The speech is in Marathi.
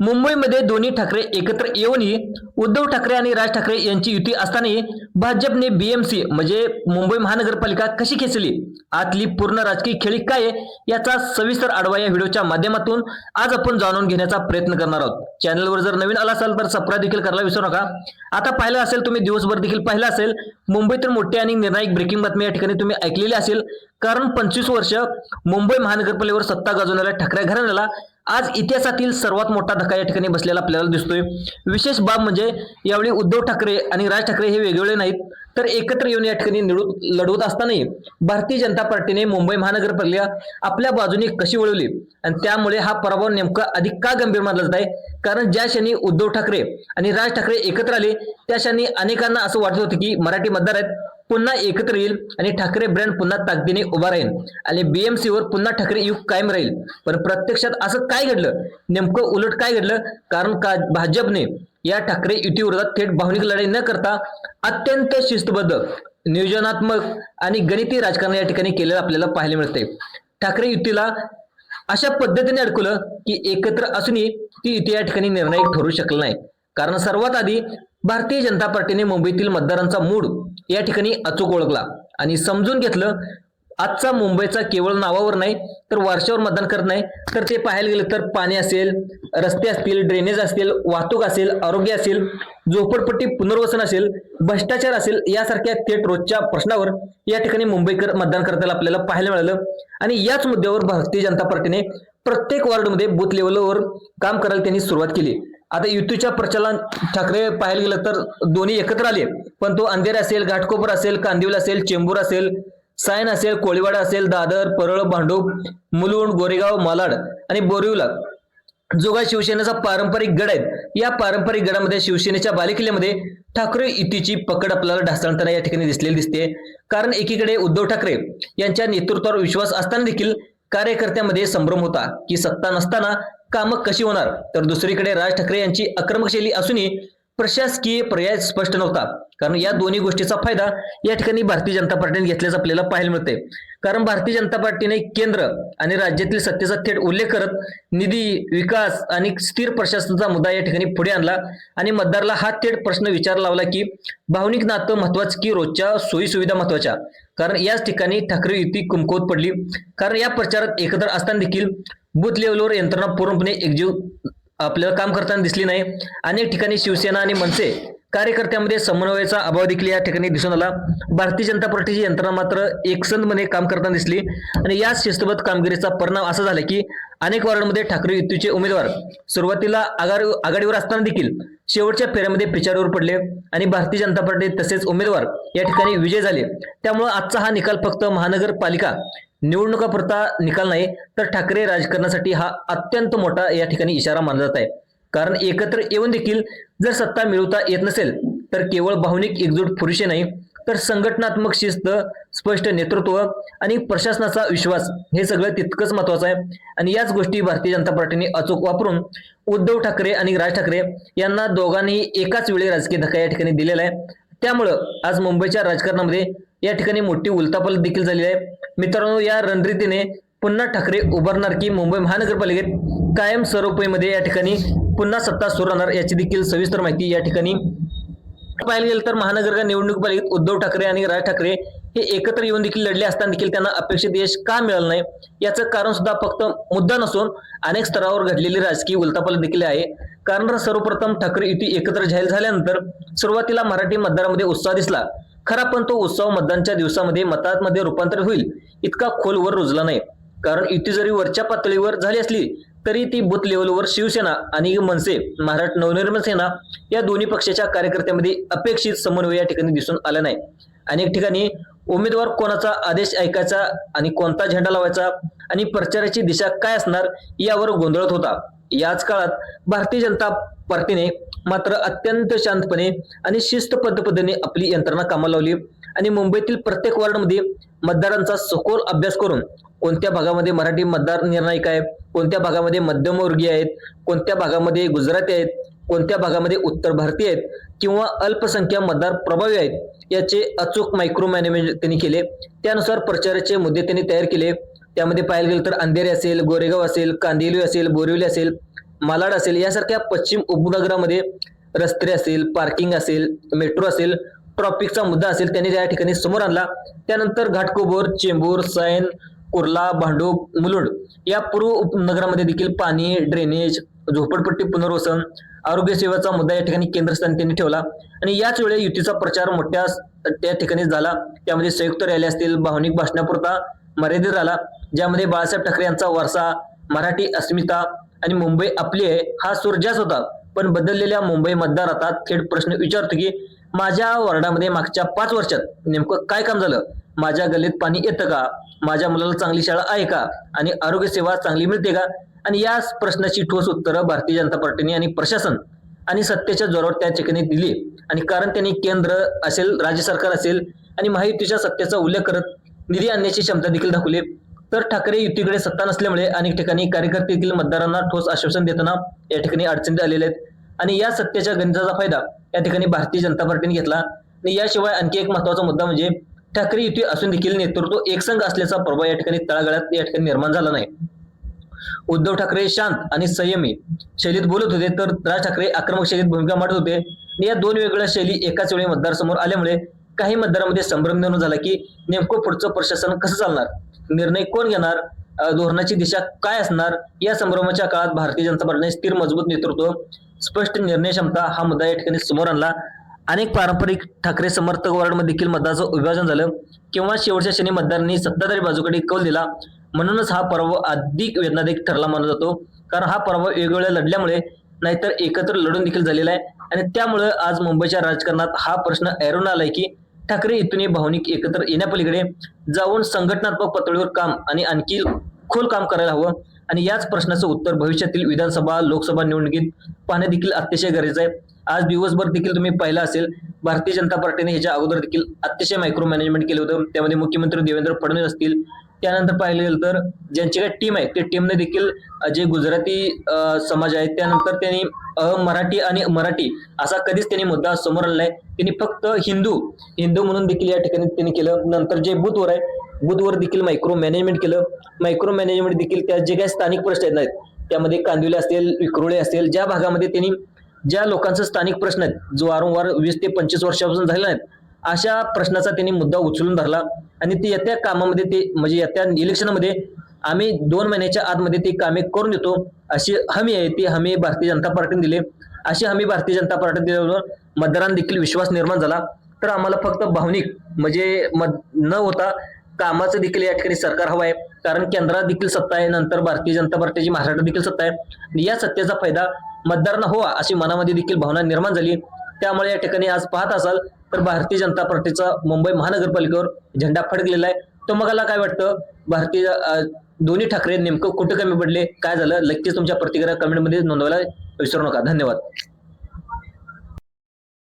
मुंबईमध्ये दोन्ही ठाकरे एकत्र येऊनही उद्धव ठाकरे आणि राज ठाकरे यांची युती असतानाही भाजपने बीएमसी म्हणजे मुंबई महानगरपालिका कशी खेचली, आतली पूर्ण राजकीय खेळी काय आहे याचा सविस्तर आढावा या व्हिडिओच्या माध्यमातून आज आपण जाणून घेण्याचा प्रयत्न करणार आहोत। चॅनलवर जर नवीन आला असाल तर सबस्क्राइब देखील करायला विसरू नका। आता पाहिलं असेल तुम्ही दिवसभर देखील पाहिलं असेल मुंबईतील मोठी आणि निर्णायक ब्रेकिंग बातमी या ठिकाणी तुम्ही ऐकलेली असेल। कारण 25 वर्ष मुंबई महानगरपालिकेवर सत्ता गाजवणाऱ्या ठाकरे घराण्याला आज इतिहासातील सर्वात मोठा धक्का या ठिकाणी बसलेला आपल्याला दिसतोय। विशेष बाब म्हणजे यावेळी उद्धव ठाकरे आणि राज ठाकरे हे वेगवेगळे नाहीत तर एकत्र येऊन या ठिकाणी लढवत असतानाही भारतीय जनता पार्टीने मुंबई महानगरपालिका आपल्या बाजूने कशी वळवली आणि त्यामुळे हा पराभव नेमका अधिक का गंभीर मानला जात आहे। कारण ज्या क्षणी उद्धव ठाकरे आणि राज ठाकरे एकत्र आले त्या क्षणी अनेकांना असं वाटत होतं की मराठी मतदार आहेत पुन्हा एकत्र येईल आणि ठाकरे ब्रँड पुन्हा ताकदीने उभा राहील आणि बीएमसी वर पुन्हा ठाकरे युग कायम राहील। पण प्रत्यक्षात असं काय घडलं, नेमकं उलट काय घडलं? कारण भाजपने या ठाकरे युतीविरोधात थेट भावनिक लढाई न करता अत्यंत शिस्तबद्ध, नियोजनात्मक आणि गणिती राजकारण या ठिकाणी केलेलं आपल्याला पाहायला मिळते। ठाकरे युतीला अशा पद्धतीने अडकवलं की एकत्र असूनही ती युती या ठिकाणी निर्णायक ठरू शकलं नाही। कारण सर्वात आधी भारतीय जनता पार्टीने मुंबईतील मतदारांचा मूड या ठिकाणी अचूक ओळखला आणि समजून घेतलं आजचा मुंबईचा केवळ नावावर नाही तर वारशावर मतदान करत नाही तर ते पाहायला गेलं तर पाणी असेल, रस्ते असतील, ड्रेनेज असतील, वाहतूक असेल, आरोग्य असेल, झोपडपट्टी पुनर्वसन असेल, भ्रष्टाचार असेल, यासारख्या थेट रोजच्या प्रश्नावर या ठिकाणी मुंबईकर मतदान करताना आपल्याला पाहायला मिळालं। आणि याच मुद्द्यावर भारतीय जनता पार्टीने प्रत्येक वॉर्डमध्ये बूथ लेवलवर काम करायला त्यांनी सुरुवात केली। आता युतीच्या प्रचाराला ठाकरे पाहायला गेलं तर दोन्ही एकत्र आले, पण तो अंधेरी असेल, घाटकोपर असेल, कांदिवली असेल, चेंबूर असेल, सायन असेल, कोळीवाडा असेल, दादर, परळ, भांडूप, मुलुंड, गोरेगाव, मालाड आणि बोरिवला जो काही शिवसेनेचा पारंपरिक गड आहे या पारंपरिक गडामध्ये शिवसेनेच्या बालेकिल्ल्यामध्ये ठाकरे युतीची पकड आपल्याला ढासळताना या ठिकाणी दिसलेली दिसते। कारण एकीकडे उद्धव ठाकरे यांच्या नेतृत्वावर विश्वास असताना देखील कार्यकर्त्यांमध्ये संभ्रम होता की सत्ता नसताना कामं कशी होणार, तर दुसरीकडे राज ठाकरे यांची आक्रमक शैली असूनही प्रशासकीय पर्याय स्पष्ट नव्हता। कारण या दोन्ही गोष्टीचा फायदा या ठिकाणी भारतीय जनता पार्टीने घेतल्याचं आपल्याला पाहायला मिळते। कारण भारतीय जनता पार्टीने केंद्र आणि राज्यातील सत्तेचा थेट उल्लेख करत निधी, विकास आणि स्थिर प्रशासनाचा मुद्दा या ठिकाणी पुढे आणला आणि मतदाराला हा थेट प्रश्न विचार लावला की भावनिक नातं महत्वाचं की रोजच्या सोयी सुविधा महत्वाच्या। कारण याच ठिकाणी ठाकरे युती कमकुवत पडली। कारण या प्रचारात एकत्र असताना देखील बूथ लेवलवर यंत्रणा पूर्णपणे एकजीव आपल्याला काम करताना दिसली नाही। अनेक ठिकाणी शिवसेना आणि मनसे कार्यकर्त्यांमध्ये समन्वयाचा अभाव देखील या ठिकाणी दिसून आला। भारतीय जनता पार्टीची यंत्रणा मात्र एकसंधपणे काम करताना दिसली आणि या शिस्तबद्ध कामगिरीचा परिणाम असा झाला की अनेक वॉर्डमध्ये ठाकरे युतीचे उमेदवार सुरुवातीला आघाडीवर असताना देखील शेवटच्या फेऱ्यामध्ये पिछाडीवर पडले आणि भारतीय जनता पार्टी तसेच उमेदवार या ठिकाणी विजय झाले। त्यामुळे आजचा हा निकाल फक्त महानगरपालिका निवडणुकापुरता निकाल नाही तर ठाकरे राजकारणासाठी हा अत्यंत मोठा या ठिकाणी इशारा मानला जात आहे। कारण एकत्र येऊन देखील जर सत्ता मिळवता येत नसेल तर केवळ भावनिक एकजूट पुरेशी नाही तर संघटनात्मक शिस्त, स्पष्ट नेतृत्व आणि प्रशासनाचा विश्वास हे सगळं तितकंच महत्वाचं आहे। आणि याच गोष्टी भारतीय जनता पार्टीने अचूक वापरून उद्धव ठाकरे आणि राज ठाकरे यांना दोघांनी एकाच वेळी राजकीय धक्का या ठिकाणी दिलेला आहे। त्यामुळं आज मुंबईच्या राजकारणामध्ये या ठिकाणी मोठी उलथापालथ देखील झालेली आहे। मित्रांनो, या रणनीतीने पुन्हा ठाकरे उभारणार की मुंबई महानगरपालिकेत कायम स्वरूपामध्ये या ठिकाणी पुन्हा सत्ता सुरू राहणार याची देखील सविस्तर माहिती या ठिकाणी पाहायला गेलं तर महानगर निवडणूक पालिकेत उद्धव ठाकरे आणि राज ठाकरे हे एकत्र येऊन देखील लढले असताना देखील त्यांना अपेक्षित यश का मिळालं नाही याचं कारण सुद्धा फक्त मुद्दा नसून अनेक स्तरावर घडलेली राजकीय उलथापालथ देखील आहे। कारण सर्वप्रथम ठाकरे युती एकत्र जाहीर झाल्यानंतर सुरुवातीला मराठी मतदारामध्ये उत्साह दिसला खरा, पण तो उत्सव मतदानच्या दिवसामध्ये मतांमध्ये रूपांतर होईल इतका खोलवर रुजला नाही। कारण युती जरी वरच्या पातळीवर झाली असली तरी ती बूथ लेवलवर शिवसेना आणि मनसे, महाराष्ट्र नवनिर्माण सेना या दोन्ही पक्षाच्या कार्यकर्त्यांमध्ये अपेक्षित समन्वय या ठिकाणी दिसून आला नाही। अनेक ठिकाणी उमेदवार कोणाचा आदेश ऐकायचा आणि कोणता झेंडा लावायचा आणि प्रचाराची दिशा काय असणार यावर गोंधळत होता। याच काळात भारतीय जनता पार्टीने मात्र अत्यंत शांतपणे आणि शिस्तबद्ध पद्धतीने आपली यंत्रणा कामाला लावली आणि मुंबईतील प्रत्येक वॉर्डमध्ये मतदारांचा सखोल अभ्यास करून कोणत्या भागामध्ये मराठी मतदार निर्णायक आहे, कोणत्या भागामध्ये मध्यमवर्गीय आहेत, कोणत्या भागामध्ये गुजराती आहेत, कोणत्या भागामध्ये उत्तर भारतीय आहेत किंवा अल्पसंख्याक मतदार प्रभावी आहेत याचे अचूक मायक्रो मॅनेजमेंट त्यांनी केले। त्यानुसार प्रचाराचे मुद्दे त्यांनी तयार केले। त्यामध्ये पाहायला गेलं तर अंधेरी असेल, गोरेगाव असेल, कांदिवली असेल, बोरिवली असेल मालाड असेल यासारख्या पश्चिम उपनगरामध्ये रस्ते असेल, पार्किंग असेल, मेट्रो असेल, ट्रॉफिकचा मुद्दा असेल त्यांनी त्या ठिकाणी समोर आणला. त्यानंतर घाटकोपर, चेंबूर, सैन, कुर्ला, भांडूप, मुलुंड या पूर्व उपनगरामध्ये देखील पाणी, ड्रेनेज, झोपडपट्टी पुनर्वसन, आरोग्य सेवेचा मुद्दा या ठिकाणी केंद्रस्थानी त्यांनी ठेवला. आणि याच वेळी युतीचा प्रचार मोठ्या त्या ठिकाणी झाला. त्यामध्ये संयुक्त रॅली असतील, भावनिक भाषणापुरता मर्यादित राहिला, ज्यामध्ये बाळासाहेब ठाकरे यांचा वारसा, मराठी अस्मिता आणि मुंबई आपली आहे हा सूर जास्त होता. पण बदललेल्या मुंबई मतदार आता थेट प्रश्न विचारतो की माझ्या वॉर्डामध्ये मागच्या 5 वर्षात नेमकं काय काम झालं, माझ्या गल्लीत पाणी येतं का, माझ्या मुलाला चांगली शाळा आहे का आणि आरोग्य सेवा चांगली मिळते का. आणि या प्रश्नाची ठोस उत्तरं भारतीय जनता पार्टीने आणि प्रशासन आणि सत्तेच्या जोरावर त्या ठिकाणी दिली. आणि कारण त्यांनी केंद्र असेल, राज्य सरकार असेल आणि महायुतीच्या सत्तेचा उल्लेख करत निधी आणण्याची क्षमता देखील दाखवली. तर ठाकरे युतीकडे सत्ता नसल्यामुळे अनेक ठिकाणी कार्यकर्ते देखील मतदारांना ठोस आश्वासन देताना या ठिकाणी अडचणीत आलेले आहेत. आणि या सत्तेच्या गणिताचा फायदा या ठिकाणी भारतीय जनता पार्टीने घेतला. आणि याशिवाय आणखी एक महत्वाचा मुद्दा म्हणजे ठाकरे युती असून देखील नेतृत्व एकसंघ असल्याचा प्रभाव या ठिकाणी तळागाळात या ठिकाणी निर्माण झाला नाही. उद्धव ठाकरे शांत आणि संयमी शैलीत बोलत होते, तर राज ठाकरे आक्रमक शैलीत भूमिका मांडत होते. आणि या दोन वेगवेगळ्या शैली एकाच वेळी मतदारासमोर आल्यामुळे काही मतदारांमध्ये संभ्रम निर्माण झाला की नेमकं पुढचं प्रशासन कसं चालणार, निर्णय कोण घेणार, धोरणाची दिशा काय असणार. या संभ्रमाच्या काळात भारतीय जनता पार्टीने स्थिर मजबूत नेतृत्व, स्पष्ट निर्णय क्षमता हा मुद्दा या ठिकाणी समोर आणला. अनेक पारंपरिक ठाकरे समर्थक वॉर्डमध्ये देखील मतदाराचं विभाजन झालं किंवा शेवटच्या क्षणी मतदारांनी सत्ताधारी बाजूकडे कौल दिला. म्हणूनच हा पर्व अधिक वेदनादायक ठरला मानला जातो, कारण हा पर्व वेगवेगळ्या लढल्यामुळे नाहीतर एकत्र लढून देखील झालेला आहे. आणि त्यामुळे आज मुंबईच्या राजकारणात हा प्रश्न ऐरून आलाय की ठाकरे इथून भावनिक एकत्र येण्यापलीकडे जाऊन संघटनात्मक पातळीवर काम आणि आणखी खोल काम करायला हवं. आणि याच प्रश्नाचं उत्तर भविष्यातील विधानसभा, लोकसभा निवडणुकीत पाहणे देखील अतिशय गरजेचं आहे. आज दिवसभर देखील तुम्ही पाहिलं असेल, भारतीय जनता पार्टीने ह्याच्या अगोदर देखील अतिशय मायक्रो मॅनेजमेंट केलं होतं. त्यामध्ये मुख्यमंत्री देवेंद्र फडणवीस असतील, त्यानंतर पाहिलं गेलं तर ज्यांची काही टीम आहे त्या टीमने देखील जे गुजराती समाज आहे त्यानंतर त्यांनी मराठी आणि मराठी असा कधीच त्यांनी मुद्दा समोर आणला नाही. त्यांनी फक्त हिंदू म्हणून देखील या ठिकाणी त्यांनी केलं. नंतर जे बुथवर आहे बुथवर देखील मायक्रो मॅनेजमेंट केलं. मायक्रो मॅनेजमेंट देखील त्या जे काही स्थानिक प्रश्न आहेत त्यामध्ये कांदिवली असेल, विक्रोळे असेल, ज्या भागामध्ये त्यांनी ज्या लोकांचे स्थानिक प्रश्न आहेत जो वारंवार 20 ते 25 वर्षापासून झालेला नाहीत अशा प्रश्नाचा त्यांनी मुद्दा उचलून धरला. आणि ते येत्या कामामध्ये ते म्हणजे येत्या इलेक्शनमध्ये आम्ही 2 महिन्याच्या आतमध्ये ती कामे करून देतो अशी हमी आहे. ती हमी भारतीय जनता पार्टीने दिली. अशी हमी भारतीय जनता पार्टीने दिल्यावर मतदारांना देखील विश्वास निर्माण झाला. तर आम्हाला फक्त भावनिक म्हणजे न होता कामाचं देखील या ठिकाणी सरकार हवं आहे, कारण केंद्रात देखील सत्ता आहे, नंतर भारतीय जनता पार्टीची महाराष्ट्रात देखील सत्ता आहे. या सत्तेचा फायदा मतदारांना हवा अशी मनामध्ये देखील भावना निर्माण झाली. त्यामुळे या ठिकाणी आज पाहत असाल तर भारतीय जनता पार्टीचा मुंबई महानगरपालिकेवर झेंडा फडकलेला आहे. तुम्हाला काय वाटतं, भारतीय दोन्ही ठाकरे नेमकं कुठे कमी पडले, काय झालं, नक्कीच तुमच्या प्रतिक्रिया कमेंटमध्ये नोंदवायला विसरू नका. धन्यवाद.